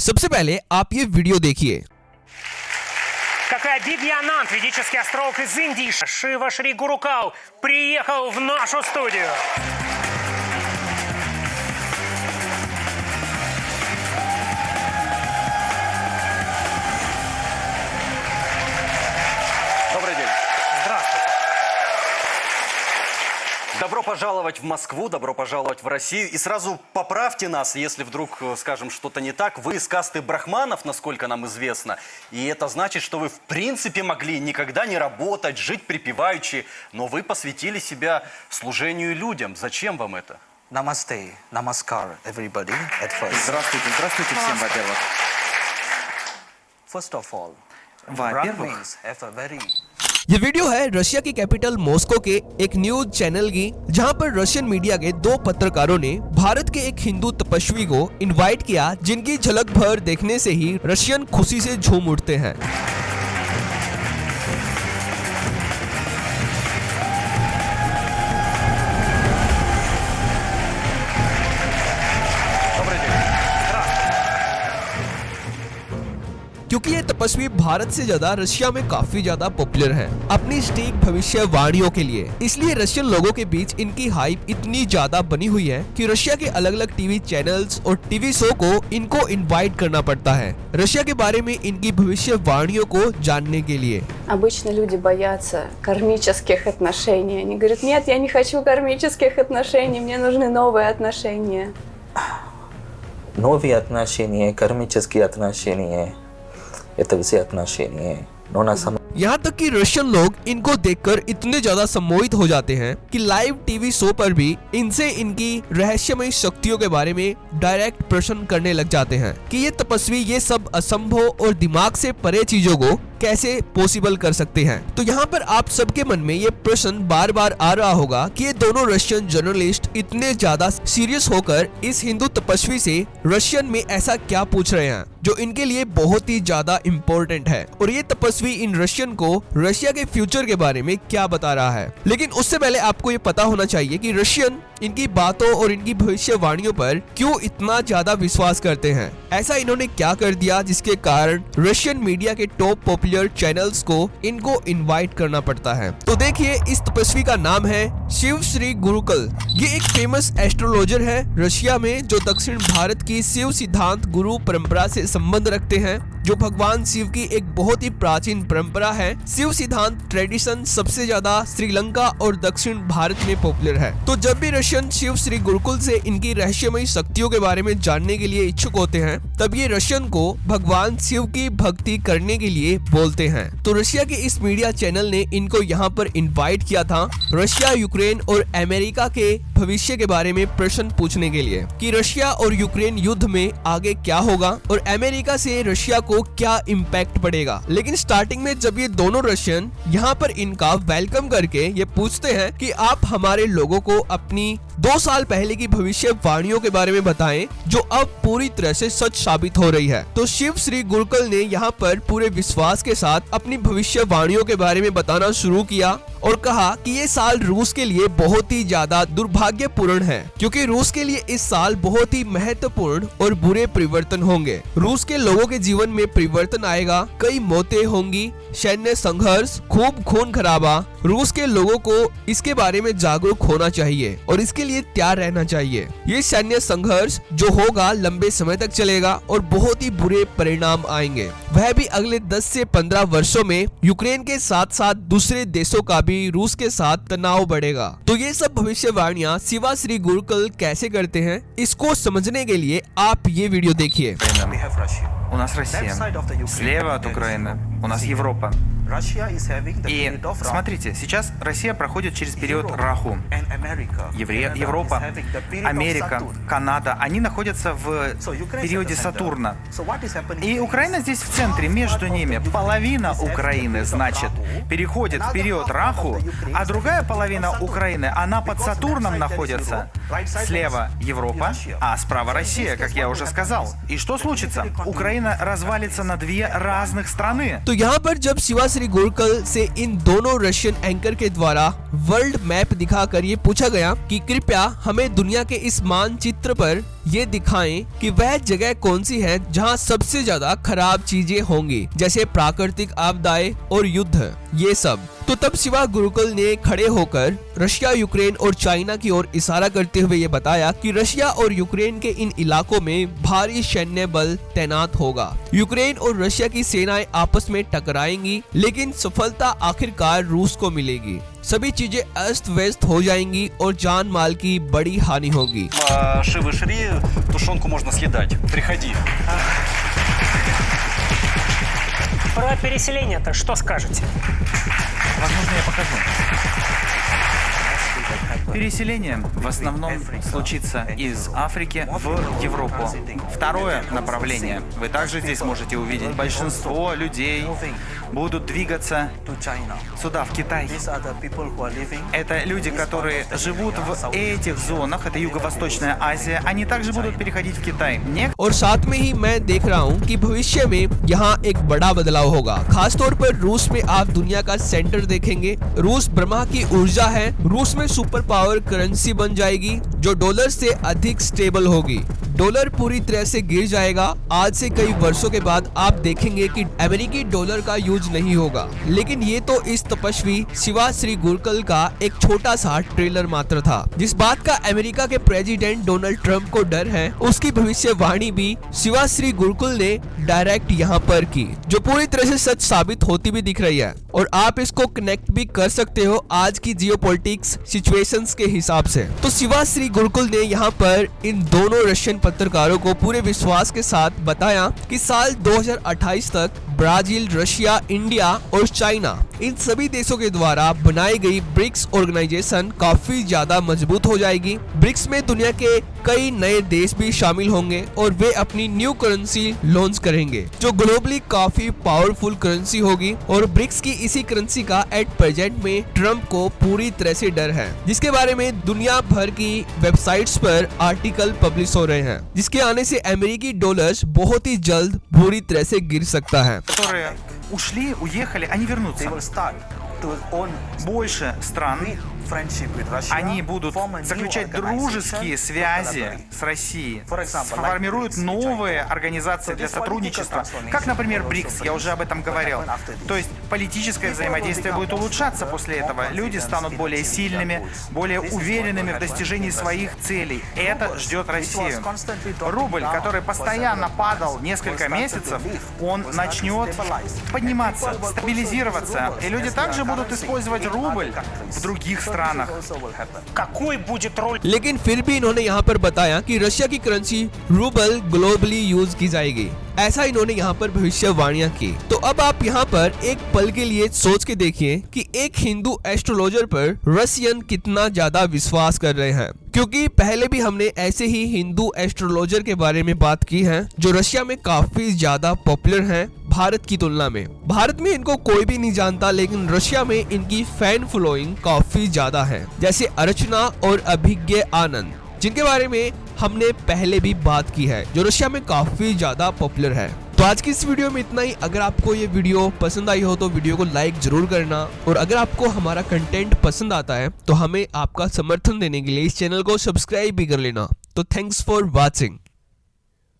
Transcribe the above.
सबसे पहले आप ये वीडियो देखिए। Какая Бидьянант, ведический астролог из Индии, Шива Шри Гурукал, приехал в нашу студию. Добрый день. Здравствуйте. Добро пожаловать в Москву, добро пожаловать в Россию. И сразу поправьте нас, если вдруг скажем что-то не так. Вы из касты брахманов, насколько нам известно. И это значит, что вы в принципе могли никогда не работать, жить припеваючи. Но вы посвятили себя служению людям. Зачем вам это? Namaste, namaskar, everybody, at first. Здравствуйте, здравствуйте всем, во-первых. First of all, Во-первых, Brahmins have a very ये वीडियो है रशिया की कैपिटल मॉस्को के एक न्यूज चैनल की, जहां पर रशियन मीडिया के दो पत्रकारों ने भारत के एक हिंदू तपस्वी को इनवाइट किया, जिनकी झलक भर देखने से ही रशियन खुशी से झूम उठते हैं। क्योंकि ये तपस्वी भारत से ज्यादा रशिया में काफी ज्यादा पॉपुलर है अपनी सटीक भविष्यवाणियों के लिए। इसलिए रशियन लोगों के बीच इनकी हाइप इतनी ज्यादा बनी हुई है कि रशिया के अलग अलग टीवी चैनल्स और टीवी शो को इनको इनवाइट करना पड़ता है रशिया के बारे में इनकी भविष्यवाणियों को जानने के लिए। Обычно люди боятся кармических отношений. Они говорят, нет, я не хочу кармических отношений, мне нужны новые отношения. новые отношения, кармические отношения. Это все отношения. Но на самом यहाँ तक कि रशियन लोग इनको देखकर इतने ज्यादा सम्मोहित हो जाते हैं कि लाइव टीवी शो पर भी इनसे इनकी रहस्यमय शक्तियों के बारे में डायरेक्ट प्रश्न करने लग जाते हैं कि ये तपस्वी ये सब असंभव और दिमाग से परे चीजों को कैसे पॉसिबल कर सकते हैं। तो यहाँ पर आप सबके मन में ये प्रश्न बार बार आ रहा होगा कि ये दोनों रशियन जर्नलिस्ट इतने ज्यादा सीरियस होकर इस हिंदू तपस्वी से रशियन में ऐसा क्या पूछ रहे हैं जो इनके लिए बहुत ही ज्यादा इम्पोर्टेंट है, और ये तपस्वी इन रशियन को रशिया के फ्यूचर के बारे में क्या बता रहा है। लेकिन उससे पहले आपको ये पता होना चाहिए कि रशियन इनकी बातों और इनकी भविष्यवाणियों पर क्यों इतना ज्यादा विश्वास करते हैं। ऐसा इन्होंने क्या कर दिया जिसके कारण रशियन मीडिया के टॉप पॉपुलर चैनल्स को इनको इनवाइट करना पड़ता है। तो देखिए, इस तपस्वी का नाम है शिव श्री गुरुकल। ये एक फेमस एस्ट्रोलॉजर है रशिया में, जो दक्षिण भारत की शिव सिद्धांत गुरु परंपरा से संबंध रखते हैं, जो भगवान शिव की एक बहुत ही प्राचीन परंपरा है। शिव सिद्धांत ट्रेडिशन सबसे ज्यादा श्रीलंका और दक्षिण भारत में पॉपुलर है। तो जब भी रशियन शिव श्री गुरुकुल से इनकी रहस्यमय शक्तियों के बारे में जानने के लिए इच्छुक होते हैं, तब ये रशियन को भगवान शिव की भक्ति करने के लिए बोलते हैं। तो रशिया के इस मीडिया चैनल ने इनको यहाँ पर इनवाइट किया था रशिया, यूक्रेन और अमेरिका के भविष्य के बारे में प्रश्न पूछने के लिए कि रशिया और यूक्रेन युद्ध में आगे क्या होगा और अमेरिका से रशिया को क्या इम्पैक्ट पड़ेगा। लेकिन स्टार्टिंग में जब ये दोनों रशियन यहाँ पर इनका वेलकम करके ये पूछते हैं कि आप हमारे लोगों को अपनी 2 साल पहले की भविष्यवाणियों के बारे में बताएं, जो अब पूरी तरह से सच साबित हो रही है। तो शिव श्री गुरुकल ने यहाँ पर पूरे विश्वास के साथ अपनी भविष्यवाणियों के बारे में बताना शुरू किया और कहा कि ये साल रूस के लिए बहुत ही ज्यादा दुर्भाग्यपूर्ण है, क्योंकि रूस के लिए इस साल बहुत ही महत्वपूर्ण और बुरे परिवर्तन होंगे। रूस के लोगों के जीवन में परिवर्तन आएगा, कई मौतें होंगी, सैन्य संघर्ष, खूब खून खराबा। रूस के लोगों को इसके बारे में जागरूक होना चाहिए और इसके लिए तैयार रहना चाहिए। ये सैन्य संघर्ष जो होगा लंबे समय तक चलेगा और बहुत ही बुरे परिणाम आएंगे, वह भी अगले 10 से 15 वर्षों में। यूक्रेन के साथ साथ दूसरे देशों का भी रूस के साथ तनाव बढ़ेगा। तो ये सब भविष्यवाणियां शिवा श्री गुरुकुल कैसे करते हैं, इसको समझने के लिए आप ये वीडियो देखिए। we have Russia. у нас Россия, Left side of the Ukraine. слева от Украины у нас Европа. Russia is having the И period of Rahu. смотрите, сейчас Россия проходит через период Europe Раху. and America. Canada Европа, is having the period of Америка, Saturn. Канада, они находятся в So Ukraine is периоде at the center. Сатурна. So what is happening И here Украина is здесь в центре, между ними. Половина Украины, значит, переходит в период Раху, а другая половина Украины, она под Сатурном находится. Слева Европа, а справа Россия, как я уже сказал. И что случится? Украина развалится на 2 разных страны. तो यहाँ पर जब शिवा शिवाश्री गुरकल से इन दोनों Russian anchor के द्वारा world map दिखाकर ये पूछा गया कि कृपया हमें दुनिया के इस मानचित्र पर ये दिखाएं कि वह जगह कौन सी है जहां सबसे ज्यादा खराब चीजें होंगी, जैसे प्राकृतिक आपदाएं और युद्ध, ये सब। तो तब शिवा गुरुकुल ने खड़े होकर रशिया, यूक्रेन और चाइना की ओर इशारा करते हुए ये बताया कि रशिया और यूक्रेन के इन इलाकों में भारी सैन्य बल तैनात होगा। यूक्रेन और रशिया की सेनाएं आपस में टकराएंगी, लेकिन सफलता आखिरकार रूस को मिलेगी। सभी चीजें अस्त व्यस्त हो जाएंगी और जान माल की बड़ी हानि होगी। Шивы-шри, тушенку можно съедать. Приходи. Про переселение-то что скажете? Возможно, я покажу. Переселение в основном случится из Африки в Европу. Второе направление. Вы также здесь можете увидеть. Большинство людей будут двигаться сюда, в Китай. Это люди, которые живут в этих зонах. Это Юго-Восточная Азия. Они также будут переходить в Китай. और साथ में ही मैं देख रहा हूँ कि भविष्य में यहाँ एक बड़ा बदलाव होगा। खासतौर पर रूस में आप दुनिया का सेंटर देखेंगे। रूस ब्रह्मा की ऊर्जा है। रूस में सुपर पावर करेंसी बन जाएगी जो डॉलर से अधिक स्टेबल होगी। डॉलर पूरी तरह से गिर जाएगा। आज से कई वर्षों के बाद आप देखेंगे कि अमेरिकी डॉलर का यूज नहीं होगा। लेकिन ये तो इस तपस्वी शिवाश्री गुरकल का एक छोटा सा ट्रेलर मात्र था। जिस बात का अमेरिका के प्रेसिडेंट डोनाल्ड ट्रंप को डर है, उसकी भविष्यवाणी भी शिवाश्री गुरकुल ने डायरेक्ट यहाँ पर की, जो पूरी तरह से सच साबित होती भी दिख रही है। और आप इसको कनेक्ट भी कर सकते हो आज की जियोपॉलिटिक्स सिचुएशंस के हिसाब से। तो शिवाश्री गुरकुल ने यहाँ पर इन दोनों रशियन पत्रकारों को पूरे विश्वास के साथ बताया कि साल 2028 तक ब्राजील, रशिया, इंडिया और चाइना, इन सभी देशों के द्वारा बनाई गई ब्रिक्स ऑर्गेनाइजेशन काफी ज्यादा मजबूत हो जाएगी। ब्रिक्स में दुनिया के कई नए देश भी शामिल होंगे और वे अपनी न्यू करेंसी लॉन्च करेंगे, जो ग्लोबली काफी पावरफुल करेंसी होगी। और ब्रिक्स की इसी करेंसी का एट प्रेजेंट में ट्रंप को पूरी तरह से डर है, जिसके बारे में दुनिया भर की वेबसाइट्स पर आर्टिकल पब्लिश हो रहे हैं, जिसके आने से अमेरिकी डॉलर्स बहुत ही जल्द बुरी तरह से गिर सकता है। Которые ушли, уехали, они вернутся. Больше стран, они будут заключать дружеские связи с Россией, сформируют новые организации для сотрудничества, как, например, БРИКС, я уже об этом говорил. То есть политическое взаимодействие будет улучшаться после этого. Люди станут более сильными, более уверенными в достижении своих целей. Это ждет Россию. Рубль, который постоянно падал несколько месяцев, он начнет подниматься, стабилизироваться. И люди также будут использовать рубль в других странах. Какой будет роль? लेकिन फिर भी इन्होंने यहाँ पर बताया कि रशिया की करेंसी रूबल ग्लोबली यूज की जाएगी। ऐसा इन्होंने यहाँ पर भविष्यवाणियां की। तो अब आप यहाँ पर एक पल के लिए सोच के देखिए कि एक हिंदू एस्ट्रोलॉजर पर रशियन कितना ज्यादा विश्वास कर रहे हैं, क्योंकि पहले भी हमने ऐसे ही हिंदू एस्ट्रोलॉजर के बारे में बात की है जो रशिया में काफी ज्यादा पॉपुलर हैं भारत की तुलना में। भारत में इनको कोई भी नहीं जानता, लेकिन रशिया में इनकी फैन फॉलोइंग काफी ज्यादा है, जैसे अर्चना और अभिज्ञ आनंद, जिनके बारे में हमने पहले भी बात की है, जो रशिया में काफी ज्यादा पॉपुलर है। तो आज की इस वीडियो में इतना ही। अगर आपको ये वीडियो पसंद आई हो तो वीडियो को लाइक जरूर करना, और अगर आपको हमारा कंटेंट पसंद आता है तो हमें आपका समर्थन देने के लिए इस चैनल को सब्सक्राइब भी कर लेना। तो थैंक्स फॉर वॉचिंग।